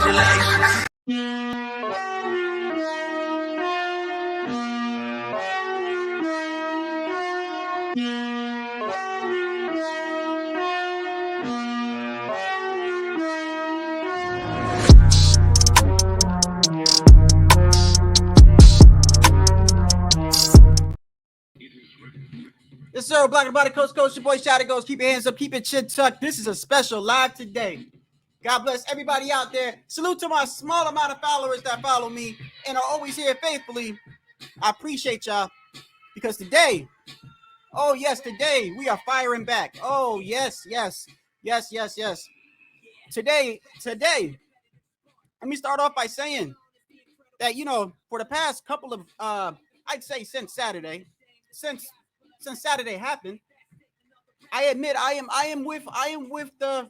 congratulations. Yes, sir. Black and Body Coach, your boy Shadow Goes. Keep your hands up, keep your chin tucked. This is a special live today. God bless everybody out there. Salute to my small amount of followers that follow me and are always here faithfully. I appreciate y'all because today, oh yes, today we are firing back. Oh yes. Today, let me start off by saying that, for the past couple of, I'd say since Saturday happened, I admit I am with the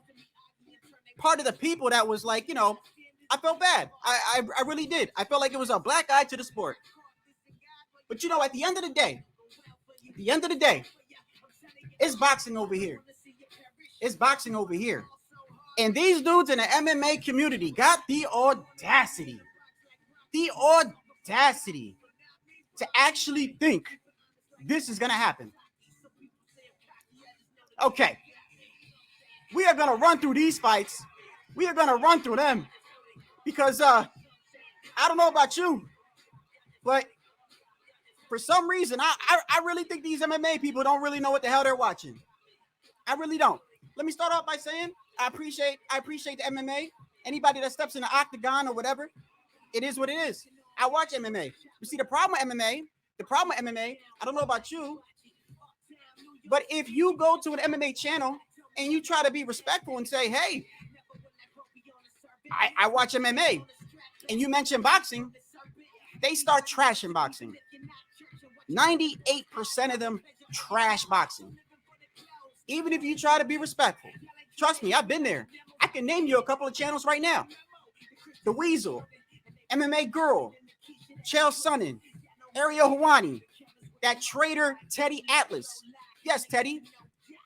part of the people that was like, I felt bad. I really did. I felt like it was a black eye to the sport. But at the end of the day, it's boxing over here. And these dudes in the MMA community got the audacity to actually think this is going to happen. Okay. We are going to run through these fights. We are going to run through them because I don't know about you, but for some reason, I really think these MMA people don't really know what the hell they're watching. I really don't. Let me start off by saying I appreciate the MMA. Anybody that steps in the octagon or whatever, it is what it is. I watch MMA. You see, the problem with MMA, I don't know about you, but if you go to an MMA channel and you try to be respectful and say, hey, I watch MMA, and you mention boxing, they start trashing boxing. 98% of them trash boxing. Even if you try to be respectful. Trust me, I've been there. I can name you a couple of channels right now. The Weasel, MMA Girl, Chael Sonnen, Ariel Hawani, that traitor Teddy Atlas. Yes, Teddy,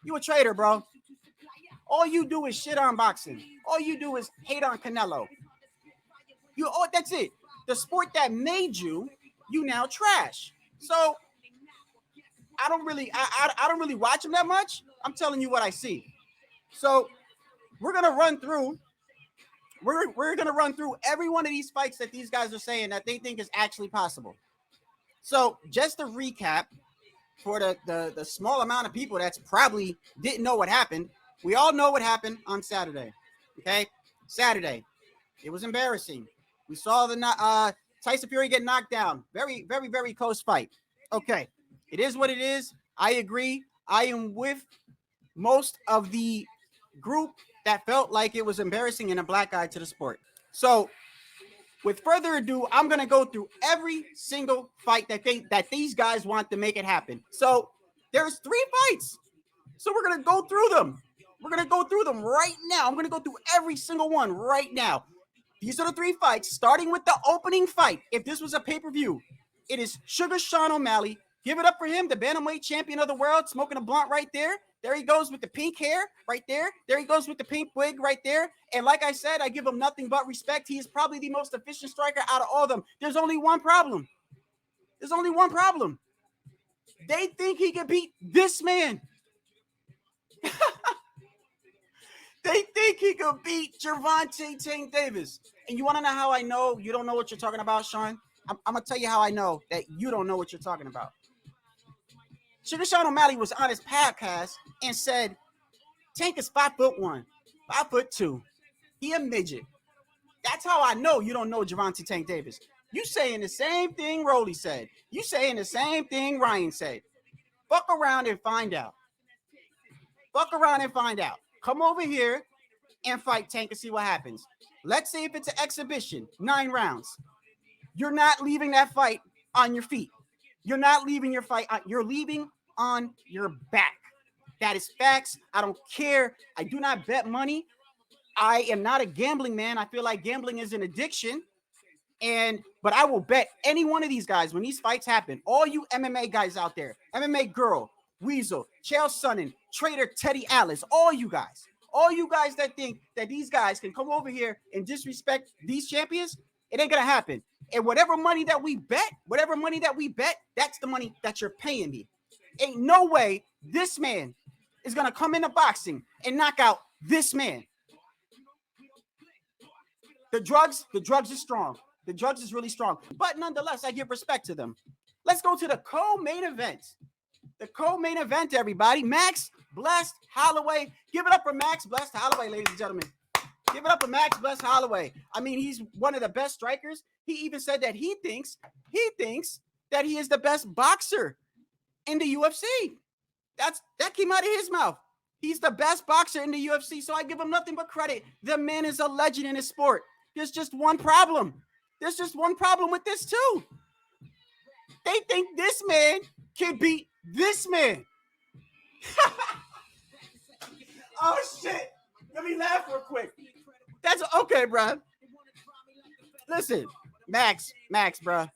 you a traitor, bro. All you do is shit on boxing. All you do is hate on Canelo. That's it. The sport that made you now trash. So I don't really watch them that much. I'm telling you what I see. So we're gonna run through. We're gonna run through every one of these fights that these guys are saying that they think is actually possible. So just to recap, for the small amount of people that's probably didn't know what happened, we all know what happened on Saturday. Okay, Saturday, it was embarrassing. We saw the Tyson Fury get knocked down. Very, very, very close fight. Okay, it is what it is. I agree. I am with most of the group that felt like it was embarrassing and a black eye to the sport. So with further ado, I'm going to go through every single fight that these guys want to make it happen. So there's 3 fights. So we're going to go through them. We're going to go through them right now. I'm going to go through every single one right now. These are the 3 fights, starting with the opening fight. If this was a pay-per-view, it is Sugar Sean O'Malley. Give it up for him, the bantamweight champion of the world, smoking a blunt right there. There he goes with the pink hair right there. There he goes with the pink wig right there. And like I said, I give him nothing but respect. He is probably the most efficient striker out of all of them. There's only one problem. They think he can beat this man. They think he could beat Gervonta Tank Davis. And you want to know how I know you don't know what you're talking about, Sean? I'm going to tell you how I know that you don't know what you're talking about. Sugar Sean O'Malley was on his podcast and said, Tank is 5'1", 5'2". He a midget. That's how I know you don't know Gervonta Tank Davis. You saying the same thing Rolly said. You saying the same thing Ryan said. Fuck around and find out. Come over here and fight Tank and see what happens. Let's see if it's an exhibition. 9 rounds. You're not leaving that fight on your feet. You're not leaving your fight. You're leaving on your back. That is facts. I don't care. I do not bet money. I am not a gambling man. I feel like gambling is an addiction. But I will bet any one of these guys when these fights happen, all you MMA guys out there, MMA Girl, Weasel, Chael Sonnen, Trader Teddy Atlas, all you guys, All you guys that think that these guys can come over here and disrespect these champions, it ain't gonna happen. And whatever money that we bet, that's the money that you're paying me. Ain't no way this man is gonna come into boxing and knock out this man. The drugs is strong. The drugs is really strong. But nonetheless, I give respect to them. Let's go to the co-main event. The co-main event, everybody. Max Blessed Holloway. Give it up for Max Blessed Holloway, ladies and gentlemen. Give it up for Max Blessed Holloway. I mean, he's one of the best strikers. He even said that he thinks that he is the best boxer in the UFC. That came out of his mouth. He's the best boxer in the UFC, so I give him nothing but credit. The man is a legend in his sport. There's just one problem. There's just one problem with this too. They think this man can beat this man. Oh shit! Let me laugh real quick. That's okay, bro. Listen, Max, bro.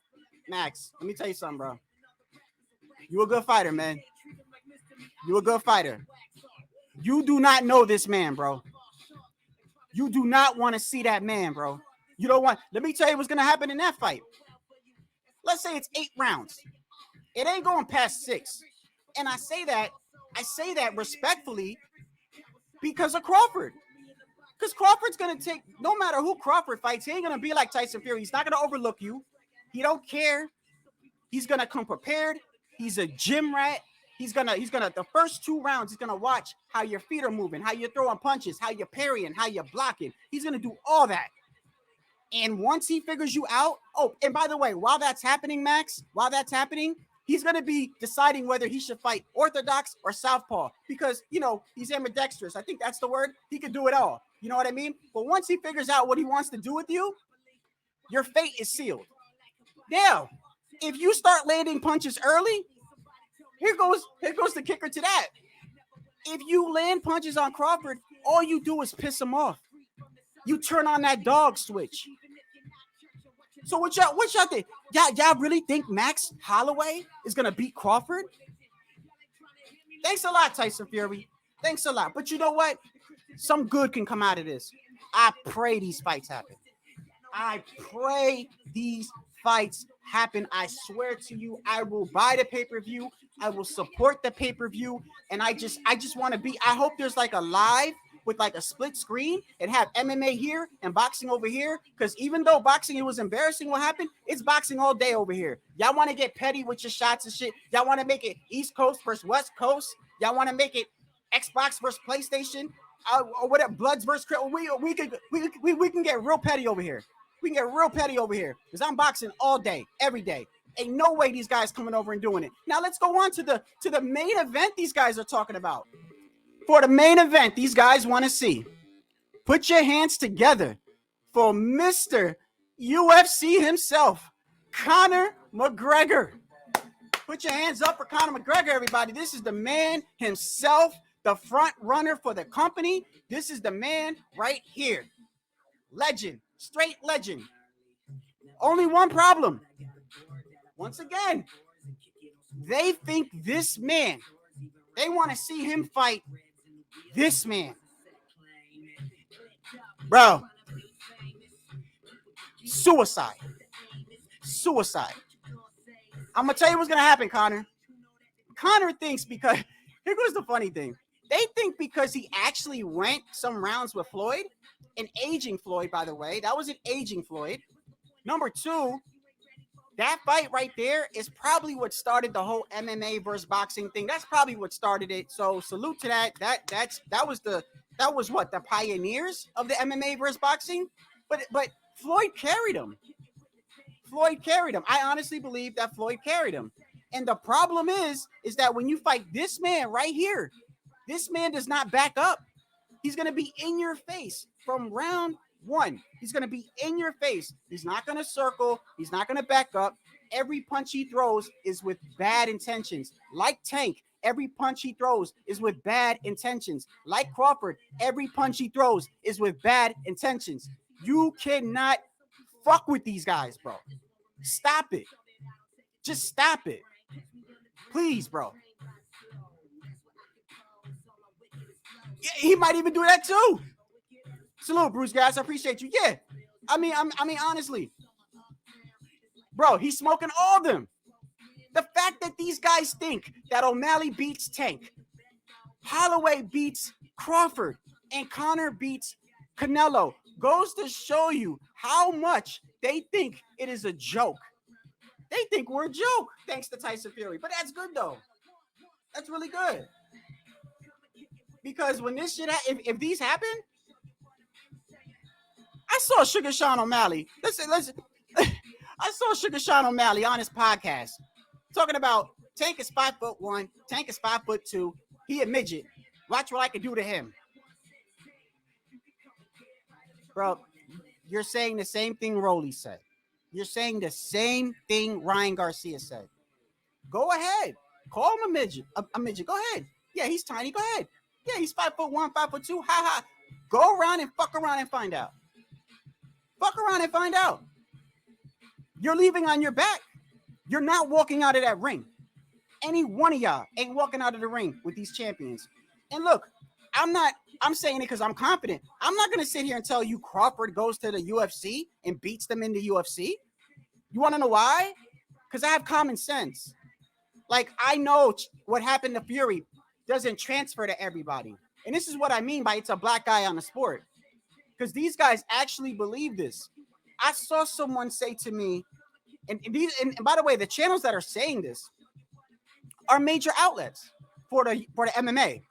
Max, let me tell you something, bro. You a good fighter, man. You a good fighter. You do not know this man, bro. You do not want to see that man, bro. You don't want. Let me tell you what's gonna happen in that fight. Let's say it's 8 rounds. It ain't going past 6. And I say that respectfully because of Crawford. Because Crawford's gonna take, no matter who Crawford fights, he ain't gonna be like Tyson Fury. He's not gonna overlook you. He don't care. He's gonna come prepared. He's a gym rat. He's gonna the first 2 rounds, he's gonna watch how your feet are moving, how you're throwing punches, how you're parrying, how you're blocking. He's gonna do all that. And once he figures you out, and by the way, while that's happening, Max, he's gonna be deciding whether he should fight orthodox or southpaw because he's ambidextrous. I think that's the word. He can do it all. You know what I mean? But once he figures out what he wants to do with you, your fate is sealed. Now, if you start landing punches early, here goes the kicker to that. If you land punches on Crawford, all you do is piss him off. You turn on that dog switch. So what y'all think? Y'all really think Max Holloway is gonna beat Crawford? Thanks a lot, Tyson Fury. Thanks a lot. But you know what? Some good can come out of this. I pray these fights happen. I pray these fights happen. I swear to you, I will buy the pay-per-view. I will support the pay-per-view. And I just want to be, I hope there's like a live with like a split screen and have MMA here and boxing over here. Because even though boxing, it was embarrassing what happened, it's boxing all day over here. Y'all want to get petty with your shots and shit. Y'all want to make it East Coast versus West Coast. Y'all want to make it Xbox versus PlayStation. Or whatever, Bloods versus we can get real petty over here. We can get real petty over here because I'm boxing all day, every day. Ain't no way these guys coming over and doing it. Now let's go on to the main event these guys are talking about. For the main event, these guys want to see. Put your hands together for Mr. UFC himself, Conor McGregor. Put your hands up for Conor McGregor, everybody. This is the man himself, the front runner for the company. This is the man right here. Legend, straight legend. Only one problem. Once again, they think this man, they want to see him fight this man. Bro, suicide. I'm going to tell you what's going to happen, Conor. Conor thinks because, here goes the funny thing. They think because he actually went some rounds with Floyd, an aging Floyd, by the way. That was an aging Floyd. Number 2, that fight right there is probably what started the whole MMA versus boxing thing. That's probably what started it. So salute to that. That was what, the pioneers of the MMA versus boxing. But Floyd carried him. I honestly believe that Floyd carried him. And the problem is that when you fight this man right here, this man does not back up. He's going to be in your face from round 1. He's going to be in your face. He's not going to circle. He's not going to back up. Every punch he throws is with bad intentions. Like Tank, every punch he throws is with bad intentions. Like Crawford, every punch he throws is with bad intentions. You cannot fuck with these guys, bro. Stop it. Just stop it. Please, bro. He might even do that too. Salute, Bruce guys. I appreciate you. Yeah. I mean, honestly, bro, he's smoking all of them. The fact that these guys think that O'Malley beats Tank, Holloway beats Crawford, and Conor beats Canelo goes to show you how much they think it is a joke. They think we're a joke, thanks to Tyson Fury. But that's good, though. That's really good. Because when this shit, if these happen, I saw Sugar Sean O'Malley. Listen. I saw Sugar Sean O'Malley on his podcast talking about Tank is 5'1", Tank is 5'2". He a midget. Watch what I can do to him. Bro, you're saying the same thing Rolly said. You're saying the same thing Ryan Garcia said. Go ahead. Call him a midget. A midget. Go ahead. Yeah, he's tiny. Go ahead. Yeah, he's 5'1", 5'2". Ha ha. Go around and fuck around and find out. Fuck around and find out. You're leaving on your back. You're not walking out of that ring. Any one of y'all ain't walking out of the ring with these champions. And look, I'm saying it because I'm confident. I'm not going to sit here and tell you Crawford goes to the UFC and beats them in the UFC. You want to know why? Because I have common sense. Like, I know what happened to Fury doesn't transfer to everybody. And this is what I mean by it's a black guy on the sport. Because these guys actually believe this. I saw someone say to me, and by the way, the channels that are saying this are major outlets for the MMA.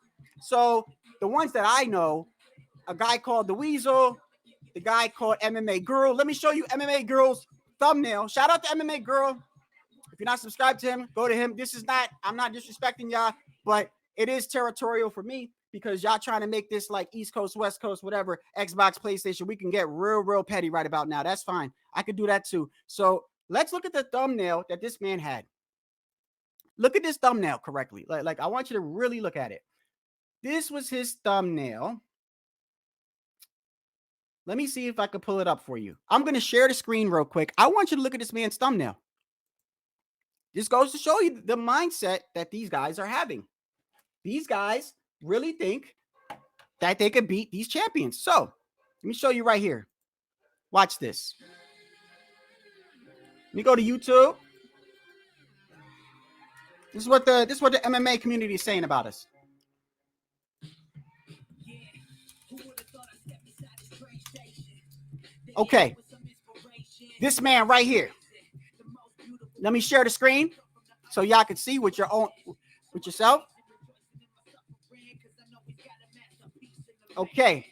So the ones that I know, a guy called The Weasel, the guy called MMA Girl. Let me show you MMA Girl's thumbnail. Shout out to MMA Girl. If you're not subscribed to him, go to him. I'm not disrespecting y'all, but it is territorial for me because y'all trying to make this like East Coast, West Coast, whatever, Xbox, PlayStation. We can get real petty right about now. That's fine. I could do that too. So let's look at the thumbnail that this man had. Look at this thumbnail correctly. Like I want you to really look at it. This was his thumbnail. Let me see if I can pull it up for you. I'm going to share the screen real quick. I want you to look at this man's thumbnail. This goes to show you the mindset that these guys are having. These guys really think that they could beat these champions. So let me show you right here. Watch this. Let me go to YouTube. This is what the MMA community is saying about us. Okay. This man right here. Let me share the screen so y'all can see with yourself. Okay.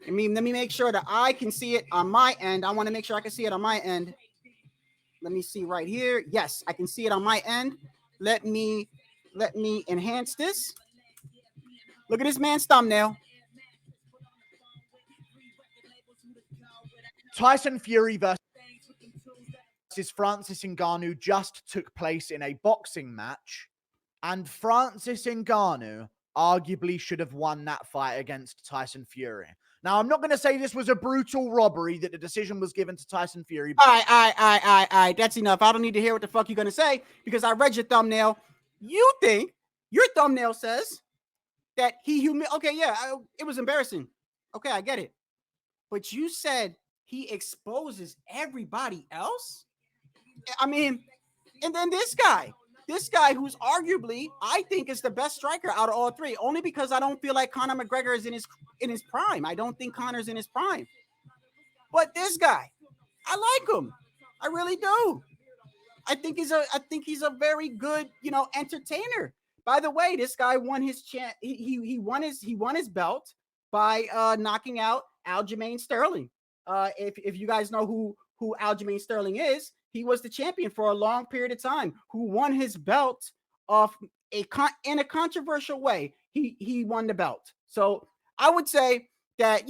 Let me make sure that I can see it on my end. I want to make sure I can see it on my end. Let me see right here. Yes, I can see it on my end. Let me enhance this. Look at this man's thumbnail. Tyson Fury versus Francis Ngannou just took place in a boxing match, and Francis Ngannou arguably should have won that fight against Tyson Fury. Now, I'm not going to say this was a brutal robbery, that the decision was given to Tyson Fury. All right. That's enough. I don't need to hear what the fuck you're going to say because I read your thumbnail. You think your thumbnail says that okay, yeah, it was embarrassing. Okay, I get it. But you said he exposes everybody else? I mean, and then this guy who's arguably, I think, is the best striker out of all three, only because I don't feel like Conor McGregor is in his prime. I don't think Conor's in his prime. But this guy, I like him. I really do. I think he's a very good, entertainer. By the way, this guy won his he won his belt by knocking out Aljamain Sterling. If you guys know who Aljamain Sterling is, he was the champion for a long period of time, who won his belt in a controversial way. He won the belt. So I would say that,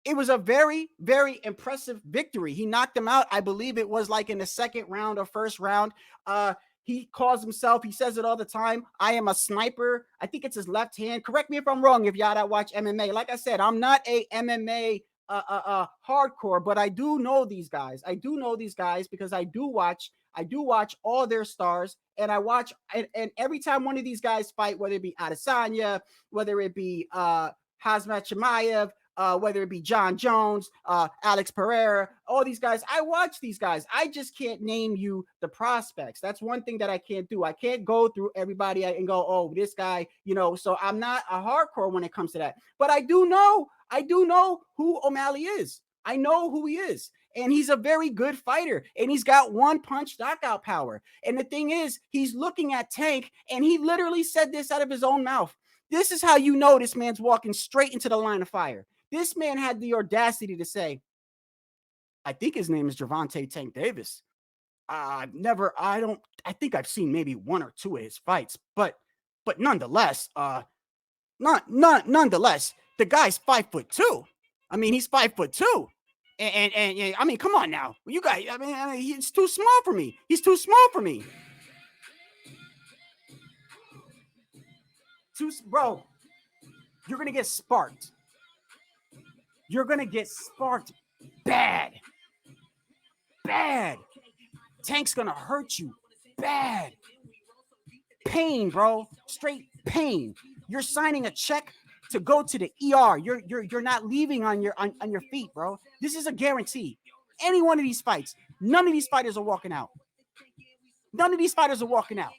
it was a very, very impressive victory. He knocked him out. I believe it was like in the second round or first round. He calls himself, he says it all the time, I am a sniper. I think it's his left hand. Correct me if I'm wrong, if y'all that watch MMA. Like I said, I'm not a MMA hardcore, but I do know these guys. I do know these guys because I do watch all their stars, and I watch and every time one of these guys fight, whether it be Adesanya, whether it be Hazmat Chimaev, whether it be John Jones, Alex Pereira, all these guys. I watch these guys. I just can't name you the prospects. That's one thing that I can't do. I can't go through everybody and go, oh, this guy, you know. So I'm not a hardcore when it comes to that. But I do know who O'Malley is. I know who he is. And he's a very good fighter. And he's got one punch knockout power. And the thing is, he's looking at Tank, and he literally said this out of his own mouth. This is how you know this man's walking straight into the line of fire. This man had the audacity to say, I think his name is Gervonta Tank Davis. I think I've seen maybe one or two of his fights, but nonetheless, nonetheless, the guy's 5'2". I mean, he's 5'2". And I mean, come on now. You guys, I mean, he's too small for me. He's too small for me. Bro, you're going to get sparked. You're going to get sparked bad. Bad. Tank's going to hurt you bad. Pain, bro. Straight pain. You're signing a check to go to the ER. You're not leaving on your feet, bro. This is a guarantee. Any one of these fights, none of these fighters are walking out. None of these fighters are walking out.